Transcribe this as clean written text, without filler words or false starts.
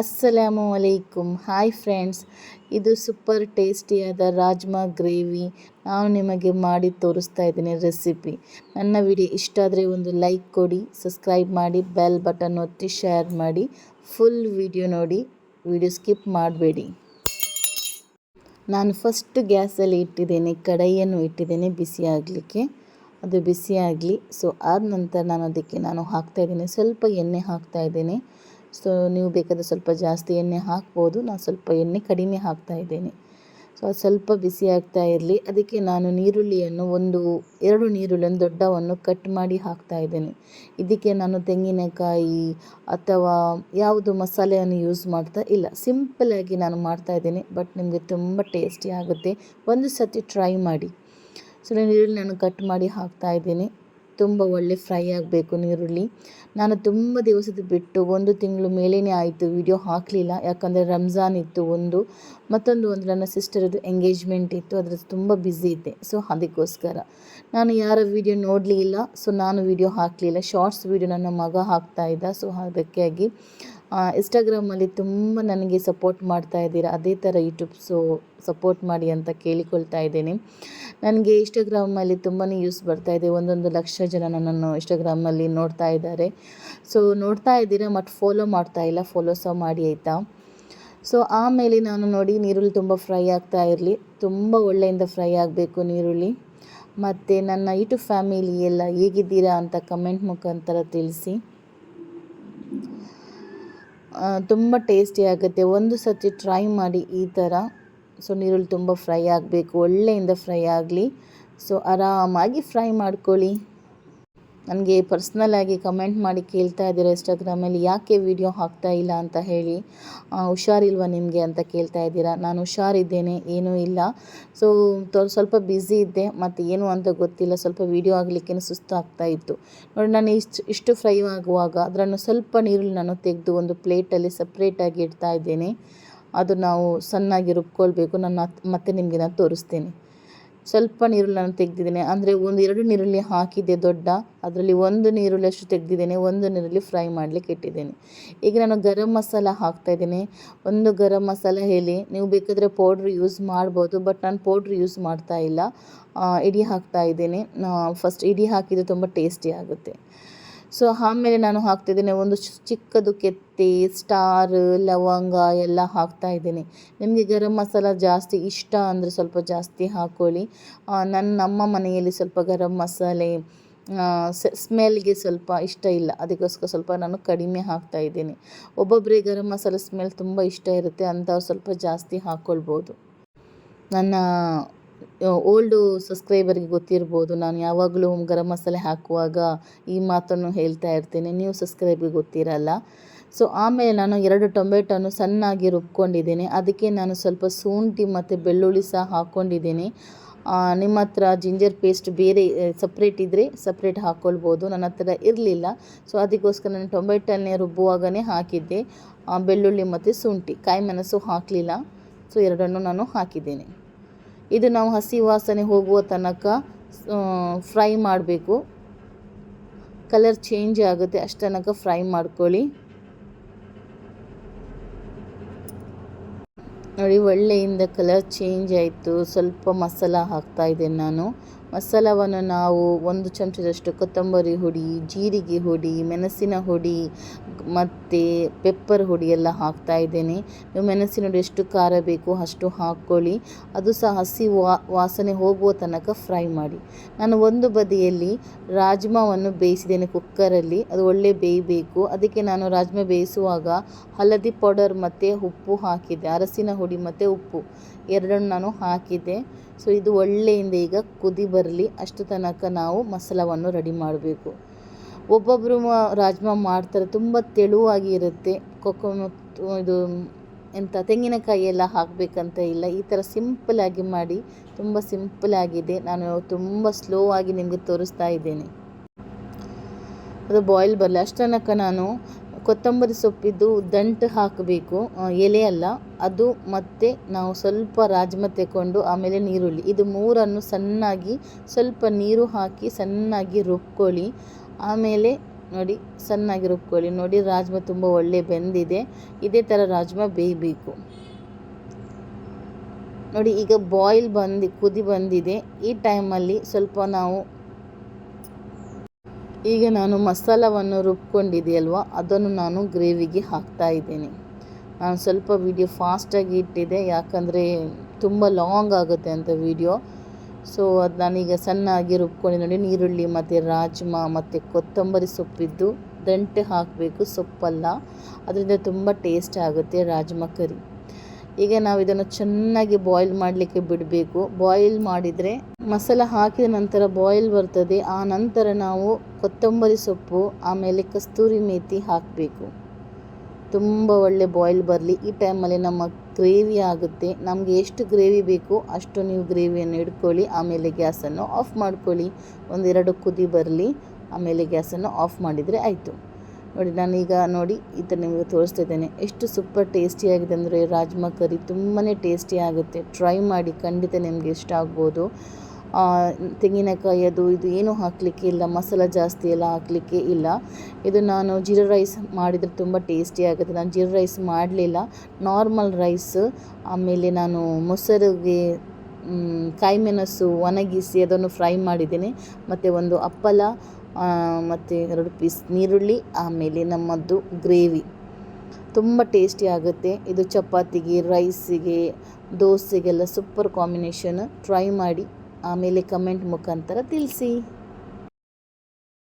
ಅಸ್ಸಲಾಮು ಅಲೈಕುಮ್. Hi friends, ಇದು super ಟೇಸ್ಟಿಯಾದ rajma gravy ನಾನು ನಿಮಗೆ ಮಾಡಿ ತೋರಿಸ್ತಾ ಇದ್ದೀನಿ ರೆಸಿಪಿ. ನನ್ನ ವಿಡಿಯೋ ಇಷ್ಟ ಆದರೆ ಒಂದು ಲೈಕ್ ಕೊಡಿ, ಸಬ್ಸ್ಕ್ರೈಬ್ ಮಾಡಿ, ಬೆಲ್ ಬಟನ್ ಒತ್ತಿ, ಶೇರ್ ಮಾಡಿ. ಫುಲ್ ವಿಡಿಯೋ ನೋಡಿ, ವಿಡಿಯೋ ಸ್ಕಿಪ್ ಮಾಡಬೇಡಿ. ನಾನು ಫಸ್ಟ್ ಗ್ಯಾಸಲ್ಲಿ ಇಟ್ಟಿದ್ದೇನೆ, ಕಡಾಯಿಯನ್ನು ಇಟ್ಟಿದ್ದೇನೆ ಬಿಸಿ ಆಗಲಿಕ್ಕೆ. ಅದು ಬಿಸಿ ಆಗಲಿ. ಸೊ ಆದ ನಂತರ ನಾನು ಅದಕ್ಕೆ ಹಾಕ್ತಾಯಿದ್ದೀನಿ, ಸ್ವಲ್ಪ ಎಣ್ಣೆ ಹಾಕ್ತಾಯಿದ್ದೇನೆ. ಸೊ ನೀವು ಬೇಕಾದರೆ ಸ್ವಲ್ಪ ಜಾಸ್ತಿ ಎಣ್ಣೆ ಹಾಕ್ಬೋದು, ನಾನು ಸ್ವಲ್ಪ ಎಣ್ಣೆ ಕಡಿಮೆ ಹಾಕ್ತಾಯಿದ್ದೇನೆ. ಸೊ ಅದು ಸ್ವಲ್ಪ ಬಿಸಿ ಆಗ್ತಾ ಇರಲಿ. ಅದಕ್ಕೆ ನಾನು ನೀರುಳ್ಳಿಯನ್ನು ಎರಡು ನೀರುಳ್ಳಿಯನ್ನು ದೊಡ್ಡವನ್ನು ಕಟ್ ಮಾಡಿ ಹಾಕ್ತಾಯಿದ್ದೇನೆ. ಇದಕ್ಕೆ ನಾನು ತೆಂಗಿನಕಾಯಿ ಅಥವಾ ಯಾವುದು ಮಸಾಲೆಯನ್ನು ಯೂಸ್ ಮಾಡ್ತಾ ಇಲ್ಲ, ಸಿಂಪಲ್ಲಾಗಿ ನಾನು ಮಾಡ್ತಾಯಿದ್ದೇನೆ. ಬಟ್ ನಿಮಗೆ ತುಂಬ ಟೇಸ್ಟಿ ಆಗುತ್ತೆ, ಒಂದು ಸತಿ ಟ್ರೈ ಮಾಡಿ. ಸೊ ನೀರುಳ್ಳಿ ನಾನು ಕಟ್ ಮಾಡಿ ಹಾಕ್ತಾಯಿದ್ದೀನಿ. ತುಂಬ ಒಳ್ಳೆ ಫ್ರೈ ಆಗಬೇಕು ನೀರುಳ್ಳಿ. ನಾನು ತುಂಬ ದಿವಸದ ಬಿಟ್ಟು 1 ತಿಂಗಳು ಮೇಲೇ ಆಯಿತು ವಿಡಿಯೋ ಹಾಕಲಿಲ್ಲ, ಯಾಕಂದರೆ ರಂಜಾನ್ ಇತ್ತು ಮತ್ತೊಂದು ನನ್ನ ಸಿಸ್ಟರದು ಎಂಗೇಜ್ಮೆಂಟ್ ಇತ್ತು, ಅದರದ್ದು ತುಂಬ ಬ್ಯುಸಿ ಇದ್ದೆ. ಸೊ ಅದಕ್ಕೋಸ್ಕರ ನಾನು ಯಾರ ವಿಡಿಯೋ ನೋಡಲಿಲ್ಲ. ಸೊ ನಾನು ವಿಡಿಯೋ ಹಾಕಲಿಲ್ಲ, ಶಾರ್ಟ್ಸ್ ವಿಡಿಯೋ ನನ್ನ ಮಗ ಹಾಕ್ತಾಯಿದ್ದ. ಸೊ ಅದಕ್ಕಾಗಿ ಇನ್ಸ್ಟಾಗ್ರಾಮಲ್ಲಿ ತುಂಬ ನನಗೆ ಸಪೋರ್ಟ್ ಮಾಡ್ತಾ ಇದ್ದೀರಾ, ಅದೇ ಥರ ಯೂಟ್ಯೂಬ್ ಸಪೋರ್ಟ್ ಮಾಡಿ ಅಂತ ಕೇಳಿಕೊಳ್ತಾ ಇದ್ದೇನೆ. ನನಗೆ ಇನ್ಸ್ಟಾಗ್ರಾಮಲ್ಲಿ ತುಂಬಾ ಯೂಸ್ ಬರ್ತಾ ಇದೆ. 1 ಲಕ್ಷ ಜನ ನನ್ನನ್ನು ಇನ್ಸ್ಟಾಗ್ರಾಮಲ್ಲಿ ನೋಡ್ತಾ ಇದ್ದಾರೆ. ಸೊ ನೋಡ್ತಾ ಇದ್ದೀರಾ, ಮತ್ತು ಫಾಲೋ ಮಾಡ್ತಾ ಇಲ್ಲ, ಫಾಲೋ ಸಹ ಮಾಡಿ ಆಯಿತಾ. ಸೊ ಆಮೇಲೆ ನಾನು ನೋಡಿ ನೀರುಳ್ಳಿ ತುಂಬ ಫ್ರೈ ಆಗ್ತಾ ಇರಲಿ, ತುಂಬ ಒಳ್ಳೆಯಿಂದ ಫ್ರೈ ಆಗಬೇಕು ನೀರುಳ್ಳಿ. ಮತ್ತು ನನ್ನ ಯೂಟ್ಯೂಬ್ ಫ್ಯಾಮಿಲಿ ಎಲ್ಲ ಹೇಗಿದ್ದೀರಾ ಅಂತ ಕಮೆಂಟ್ ಮುಖಾಂತರ ತಿಳಿಸಿ. ತುಂಬ ಟೇಸ್ಟಿ ಆಗುತ್ತೆ, ಒಂದು ಸತಿ ಟ್ರೈ ಮಾಡಿ ಈ ಥರ. ಸೊ ನೀರುಳ್ಳಿ ತುಂಬ ಫ್ರೈ ಆಗಬೇಕು, ಒಳ್ಳೆಯಿಂದ ಫ್ರೈ ಆಗಲಿ. ಸೊ ಆರಾಮಾಗಿ ಫ್ರೈ ಮಾಡ್ಕೊಳ್ಳಿ. ನನಗೆ ಪರ್ಸ್ನಲಾಗಿ ಕಮೆಂಟ್ ಮಾಡಿ ಕೇಳ್ತಾ ಇದ್ದೀರಾ ಇನ್ಸ್ಟಾಗ್ರಾಮಲ್ಲಿ, ಯಾಕೆ ವಿಡಿಯೋ ಹಾಕ್ತಾ ಇಲ್ಲ ಅಂತ ಹೇಳಿ, ಹುಷಾರಿಲ್ವ ನಿಮಗೆ ಅಂತ ಕೇಳ್ತಾ ಇದ್ದೀರಾ. ನಾನು ಹುಷಾರಿದ್ದೇನೆ, ಏನೂ ಇಲ್ಲ. ಸೊ ಸ್ವಲ್ಪ ಬ್ಯುಸಿ ಇದ್ದೆ, ಮತ್ತು ಏನು ಅಂತ ಗೊತ್ತಿಲ್ಲ, ಸ್ವಲ್ಪ ವೀಡಿಯೋ ಆಗಲಿಕ್ಕೇನು ಸುಸ್ತು ಆಗ್ತಾ ಇತ್ತು ನೋಡಿ. ನಾನು ಇಷ್ಟು ಫ್ರೈ ಆಗುವಾಗ ಅದನ್ನು ಸ್ವಲ್ಪ ನೀರುಳ್ಳಿ ನಾನು ತೆಗೆದು ಒಂದು ಪ್ಲೇಟಲ್ಲಿ ಸಪ್ರೇಟಾಗಿ ಇಡ್ತಾ ಇದ್ದೇನೆ. ಅದು ನಾವು ಸಣ್ಣಾಗಿ ರುಬ್ಕೊಳ್ಬೇಕು. ಮತ್ತೆ ನಿಮಗೆ ನಾನು ತೋರಿಸ್ತೇನೆ. ಸ್ವಲ್ಪ ನೀರುಳ್ಳಿ ನಾನು ತೆಗೆದಿದ್ದೇನೆ, ಅಂದರೆ 2 ನೀರುಳ್ಳಿ ಹಾಕಿದ್ದೆ ದೊಡ್ಡ, ಅದರಲ್ಲಿ 1 ನೀರುಳ್ಳಿ ಅಷ್ಟು ತೆಗೆದಿದ್ದೇನೆ, 1 ನೀರುಳ್ಳಿ ಫ್ರೈ ಮಾಡಲಿಕ್ಕೆ ಇಟ್ಟಿದ್ದೇನೆ. ಈಗ ನಾನು ಗರಂ ಮಸಾಲ ಹಾಕ್ತಾಯಿದ್ದೇನೆ. 1 ಗರಂ ಮಸಾಲ ಎಲೆ, ನೀವು ಬೇಕಾದರೆ ಪೌಡ್ರ್ ಯೂಸ್ ಮಾಡ್ಬೋದು, ಬಟ್ ನಾನು ಪೌಡ್ರ್ ಯೂಸ್ ಮಾಡ್ತಾ ಇಲ್ಲ, ಇಡೀ ಹಾಕ್ತಾ ಇದ್ದೇನೆ. ಫಸ್ಟ್ ಇಡೀ ಹಾಕಿದರೆ ತುಂಬ ಟೇಸ್ಟಿ ಆಗುತ್ತೆ. ಸೊ ಆಮೇಲೆ ನಾನು ಹಾಕ್ತಿದ್ದೇನೆ ಒಂದು ಚಿಕ್ಕದು ಕೆತ್ತೆ, ಸ್ಟಾರ್, ಲವಂಗ ಎಲ್ಲ ಹಾಕ್ತಾಯಿದ್ದೇನೆ. ನಿಮಗೆ ಗರಂ ಮಸಾಲ ಜಾಸ್ತಿ ಇಷ್ಟ ಅಂದರೆ ಸ್ವಲ್ಪ ಜಾಸ್ತಿ ಹಾಕ್ಕೊಳ್ಳಿ. ನಮ್ಮ ಮನೆಯಲ್ಲಿ ಸ್ವಲ್ಪ ಗರಂ ಮಸಾಲೆ ಸ್ಮೆಲ್ಗೆ ಸ್ವಲ್ಪ ಇಷ್ಟ ಇಲ್ಲ, ಅದಕ್ಕೋಸ್ಕರ ಸ್ವಲ್ಪ ನಾನು ಕಡಿಮೆ ಹಾಕ್ತಾಯಿದ್ದೇನೆ. ಒಬ್ಬೊಬ್ಬರಿಗೆ ಗರಂ ಮಸಾಲೆ ಸ್ಮೆಲ್ ತುಂಬ ಇಷ್ಟ ಇರುತ್ತೆ, ಅಂಥವ್ರು ಸ್ವಲ್ಪ ಜಾಸ್ತಿ ಹಾಕ್ಕೊಳ್ಬೋದು. ನನ್ನ ಓಲ್ಡು ಸಬ್ಸ್ಕ್ರೈಬರ್ಗೆ ಗೊತ್ತಿರ್ಬೋದು, ನಾನು ಯಾವಾಗಲೂ ಗರಂ ಮಸಾಲೆ ಹಾಕುವಾಗ ಈ ಮಾತನ್ನು ಹೇಳ್ತಾ ಇರ್ತೇನೆ, ನೀವು ಸಬ್ಸ್ಕ್ರೈಬ್ಗೆ ಗೊತ್ತಿರಲ್ಲ. ಸೊ ಆಮೇಲೆ ನಾನು 2 ಟೊಮೆಟೊನು ಸಣ್ಣಾಗಿ ರುಬ್ಕೊಂಡಿದ್ದೇನೆ. ಅದಕ್ಕೆ ನಾನು ಸ್ವಲ್ಪ ಶುಂಠಿ ಮತ್ತು ಬೆಳ್ಳುಳ್ಳಿ ಸಹ ಹಾಕ್ಕೊಂಡಿದ್ದೇನೆ. ನಿಮ್ಮ ಹತ್ರ ಜಿಂಜರ್ ಪೇಸ್ಟ್ ಬೇರೆ ಸಪ್ರೇಟ್ ಇದ್ದರೆ ಸಪ್ರೇಟ್ ಹಾಕ್ಕೊಳ್ಬೋದು, ನನ್ನ ಹತ್ರ ಇರಲಿಲ್ಲ. ಸೊ ಅದಕ್ಕೋಸ್ಕರ ನಾನು ಟೊಮೆಟೊನೇ ರುಬ್ಬುವಾಗನೇ ಹಾಕಿದ್ದೆ, ಬೆಳ್ಳುಳ್ಳಿ ಮತ್ತು ಶುಂಠಿ, ಕಾಯಿ ಮೆಣಸು ಹಾಕಲಿಲ್ಲ. ಸೊ 2 ನಾನು ಹಾಕಿದ್ದೇನೆ. ಇದು ನಾವು ಹಸಿ ವಾಸನೆ ಹೋಗುವ ತನಕ ಫ್ರೈ ಮಾಡಬೇಕು, ಕಲರ್ ಚೇಂಜ್ ಆಗುತ್ತೆ ಅಷ್ಟು ತನಕ ಫ್ರೈ ಮಾಡ್ಕೊಳ್ಳಿ. ನೋಡಿ, ಒಳ್ಳೆಯಿಂದ ಕಲರ್ ಚೇಂಜ್ ಆಯಿತು. ಸ್ವಲ್ಪ ಮಸಾಲ ಹಾಕ್ತಾಯಿದ್ದೇನೆ ನಾನು. ಮಸಾಲವನ್ನು ನಾವು 1 ಚಮಚದಷ್ಟು ಕೊತ್ತಂಬರಿ ಹುಡಿ, ಜೀರಿಗೆ ಹುಡಿ, ಮೆಣಸಿನ ಹುಡಿ ಮತ್ತು ಪೆಪ್ಪರ್ ಹುಡಿ ಎಲ್ಲ ಹಾಕ್ತಾಯಿದ್ದೇನೆ. ನೀವು ಮೆಣಸಿನ ಹುಡಿ ಎಷ್ಟು ಖಾರ ಬೇಕು ಅಷ್ಟು ಹಾಕ್ಕೊಳ್ಳಿ. ಅದು ಸಹ ಹಸಿ ವಾಸನೆ ಹೋಗುವ ತನಕ ಫ್ರೈ ಮಾಡಿ. ನಾನು ಒಂದು ಬದಿಯಲ್ಲಿ ರಾಜ್ಮಾವನ್ನು ಬೇಯಿಸಿದ್ದೇನೆ ಕುಕ್ಕರಲ್ಲಿ, ಅದು ಒಳ್ಳೆ ಬೇಯಬೇಕು. ಅದಕ್ಕೆ ನಾನು ರಾಜ್ಮಾ ಬೇಯಿಸುವಾಗ ಹಳದಿ ಪೌಡರ್ ಮತ್ತು ಉಪ್ಪು ಹಾಕಿದ್ದೆ, ಅರಸಿನ ಹುಡಿ ಮತ್ತು ಉಪ್ಪು 2 ನಾನು ಹಾಕಿದ್ದೆ. ಸೊ ಇದು ಒಳ್ಳೆಯಿಂದ ಈಗ ಕುದಿ ಬರಲಿ, ಅಷ್ಟು ತನಕ ನಾವು ಮಸಾಲವನ್ನು ರೆಡಿ ಮಾಡಬೇಕು. ಒಬ್ಬೊಬ್ಬರು ರಾಜ್ಮಾ ಮಾಡ್ತಾರೆ, ತುಂಬ ತೆಳುವಾಗಿ ಇರುತ್ತೆ. ಇದು ತೆಂಗಿನಕಾಯಿ ಎಲ್ಲ ಹಾಕಬೇಕಂತ ಇಲ್ಲ, ಈ ಥರ ಸಿಂಪಲ್ಲಾಗಿ ಮಾಡಿ, ತುಂಬ ಸಿಂಪಲ್ಲಾಗಿದೆ. ನಾನು ತುಂಬ ಸ್ಲೋ ಆಗಿ ನಿಮಗೆ ತೋರಿಸ್ತಾ ಇದ್ದೇನೆ. ಅದು ಬಾಯ್ಲ್ ಬರಲಿ ಅಷ್ಟು ತನಕ ನಾನು ಕೊತ್ತಂಬರಿ ಸೊಪ್ಪಿದ್ದು ದಂಟು ಹಾಕಬೇಕು, ಎಲೆ ಅಲ್ಲ ಅದು. ಮತ್ತು ನಾವು ಸ್ವಲ್ಪ ರಾಜ್ಮಾ ತೆಕ್ಕೊಂಡು ಆಮೇಲೆ ನೀರುಳ್ಳಿ, ಇದು 3 ಸಣ್ಣಾಗಿ ಸ್ವಲ್ಪ ನೀರು ಹಾಕಿ ಸಣ್ಣಾಗಿ ರುಬ್ಕೊಳ್ಳಿ. ಆಮೇಲೆ ನೋಡಿ ಸಣ್ಣಾಗಿ ರುಬ್ಕೊಳ್ಳಿ. ನೋಡಿ ರಾಜ್ಮಾ ತುಂಬ ಒಳ್ಳೆ ಬೆಂದಿದೆ. ಇದೇ ಥರ ರಾಜ್ಮಾ ಬೇಯಬೇಕು. ನೋಡಿ ಈಗ ಬಾಯ್ಲ್ ಕುದಿ ಬಂದಿದೆ. ಈ ಟೈಮಲ್ಲಿ ಸ್ವಲ್ಪ ಈಗ ನಾನು ಮಸಾಲವನ್ನು ರುಬ್ಕೊಂಡಿದೆಯಲ್ವ ಅದನ್ನು ನಾನು ಗ್ರೇವಿಗೆ ಹಾಕ್ತಾ ಇದ್ದೇನೆ. ನಾನು ಸ್ವಲ್ಪ ವಿಡಿಯೋ ಫಾಸ್ಟಾಗಿ ಇಟ್ಟಿದ್ದೆ, ಯಾಕಂದರೆ ತುಂಬ ಲಾಂಗ್ ಆಗುತ್ತೆ ಅಂತ ವಿಡಿಯೋ. ಸೊ ಅದು ನಾನೀಗ ಸಣ್ಣಾಗಿ ರುಬ್ಕೊಂಡು ನೋಡಿ ಈರುಳ್ಳಿ ಮತ್ತು ರಾಜ್ಮಾ ಮತ್ತು ಕೊತ್ತಂಬರಿ ಸೊಪ್ಪಿದ್ದು ದಂಟೆ ಹಾಕಬೇಕು, ಸೊಪ್ಪಲ್ಲ. ಅದರಿಂದ ತುಂಬ ಟೇಸ್ಟ್ ಆಗುತ್ತೆ ರಾಜ್ಮಾ ಕರಿ. ಈಗ ನಾವು ಇದನ್ನು ಚೆನ್ನಾಗಿ ಬಾಯ್ಲ್ ಮಾಡಲಿಕ್ಕೆ ಬಿಡಬೇಕು. ಬಾಯ್ಲ್ ಮಾಡಿದರೆ ಮಸಾಲ ಹಾಕಿದ ನಂತರ ಬಾಯ್ಲ್ ಬರ್ತದೆ. ಆ ನಂತರ ನಾವು ಕೊತ್ತಂಬರಿ ಸೊಪ್ಪು ಆಮೇಲೆ ಕಸ್ತೂರಿ ಮೇಥಿ ಹಾಕಬೇಕು. ತುಂಬ ಒಳ್ಳೆ ಬಾಯ್ಲ್ ಬರಲಿ. ಈ ಟೈಮಲ್ಲಿ ನಮ್ಮ ಗ್ರೇವಿ ಆಗುತ್ತೆ. ನಮಗೆ ಎಷ್ಟು ಗ್ರೇವಿ ಬೇಕು ಅಷ್ಟು ನೀವು ಗ್ರೇವಿಯನ್ನು ಇಟ್ಕೊಳ್ಳಿ. ಆಮೇಲೆ ಗ್ಯಾಸನ್ನು ಆಫ್ ಮಾಡ್ಕೊಳ್ಳಿ. 1-2 ಕುದಿ ಬರಲಿ, ಆಮೇಲೆ ಗ್ಯಾಸನ್ನು ಆಫ್ ಮಾಡಿದರೆ ಆಯಿತು. ನೋಡಿ ನಾನೀಗ ನೋಡಿ ಈ ಥರ ನಿಮಗೆ ತೋರಿಸ್ತಾ ಇದ್ದೇನೆ. ಎಷ್ಟು ಸೂಪರ್ ಟೇಸ್ಟಿಯಾಗಿದೆ ಅಂದರೆ ರಾಜ್ಮಾ ಕರಿ ತುಂಬಾ ಟೇಸ್ಟಿ ಆಗುತ್ತೆ. ಟ್ರೈ ಮಾಡಿ, ಖಂಡಿತ ನಿಮಗೆ ಇಷ್ಟ ಆಗ್ಬೋದು. ತೆಂಗಿನಕಾಯಿ ಇದು ಏನೂ ಹಾಕಲಿಕ್ಕೆ ಇಲ್ಲ, ಮಸಾಲ ಜಾಸ್ತಿ ಎಲ್ಲ ಹಾಕಲಿಕ್ಕೆ ಇಲ್ಲ. ಇದು ನಾನು ಜೀರಾ ರೈಸ್ ಮಾಡಿದರೆ ತುಂಬ ಟೇಸ್ಟಿ ಆಗುತ್ತೆ. ನಾನು ಜೀರಾ ರೈಸ್ ಮಾಡಲಿಲ್ಲ, ನಾರ್ಮಲ್ ರೈಸ್. ಆಮೇಲೆ ನಾನು ಮೊಸರಿಗೆ ಕಾಯಿ ಮೆಣಸು ಒಣಗಿಸಿ ಅದನ್ನು ಫ್ರೈ ಮಾಡಿದ್ದೇನೆ. ಮತ್ತು ಒಂದು ಹಪ್ಪಳ ಮತ್ತು 2 ಪೀಸ್ ನೀರುಳ್ಳಿ, ಆಮೇಲೆ ನಮ್ಮದು ಗ್ರೇವಿ ತುಂಬ ಟೇಸ್ಟಿ ಆಗುತ್ತೆ. ಇದು ಚಪಾತಿಗೆ, ರೈಸಿಗೆ, ದೋಸೆಗೆಲ್ಲ ಸೂಪರ್ ಕಾಂಬಿನೇಷನ್. ಟ್ರೈ ಮಾಡಿ, ಆಮೇಲೆ ಕಮೆಂಟ್ ಮುಖಾಂತರ ತಿಳಿಸಿ.